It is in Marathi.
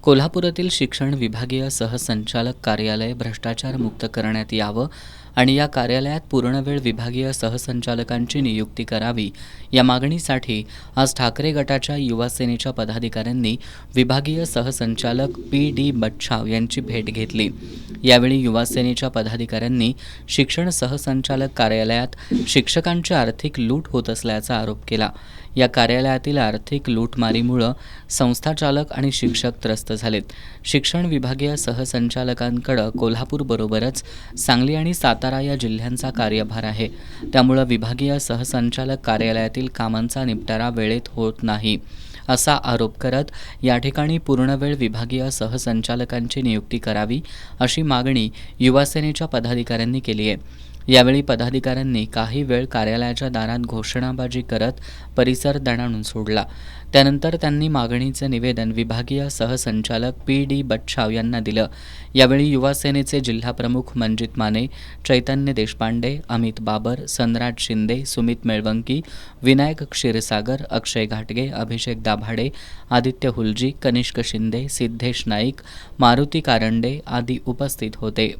कोल्हापुरातील शिक्षण विभागीय सहसंचालक कार्यालय भ्रष्टाचारमुक्त करण्यात यावं आणि या कार्यालयात पूर्णवेळ विभागीय सहसंचालकांची नियुक्ती करावी या मागणीसाठी आज ठाकरे गटाच्या युवा सेनेच्या पदाधिकाऱ्यांनी विभागीय सहसंचालक पी.डी. बच्छाव यांची भेट घेतली। यावेळी युवा सेनेच्या पदाधिकाऱ्यांनी शिक्षण सहसंचालक कार्यालयात शिक्षकांची आर्थिक लूट होत असल्याचा आरोप केला। या कार्यालयातील आर्थिक लूटमारीमुळे संस्थाचालक आणि शिक्षक त्रस्त झालेत। शिक्षण विभागीय सहसंचालकांकडे कोल्हापूरबरोबरच सांगली आणि सातारा या जिल्ह्यांचा कार्यभार आहे। त्यामुळे विभागीय सहसंचालक कार्यालयातील कामांचा निपटारा वेळेत होत नाही असा आरोप करत या ठिकाणी पूर्णवेळ विभागीय सहसंचालकांची नियुक्ती करावी अशी मागणी युवा सेनेच्या पदाधिकाऱ्यांनी केली आहे। यावेळी पदाधिकाऱ्यांनी काही वेळ कार्यालयाच्या दारात घोषणाबाजी करत परिसर दणाणून सोडला। त्यानंतर त्यांनी मागणीचे निवेदन विभागीय सहसंचालक पी.डी. बच्छाव यांना दिलं। यावेळी युवा सेनेचे जिल्हाप्रमुख मंजित माने, चैतन्य देशपांडे, अमित बाबर, सनराज शिंदे, सुमित मेळवंकी, विनायक क्षीरसागर, अक्षय घाटगे, अभिषेक दाभाडे, आदित्य हुलजी, कनिष्क शिंदे, सिद्धेश नाईक, मारुती कारंडे आदी उपस्थित होते।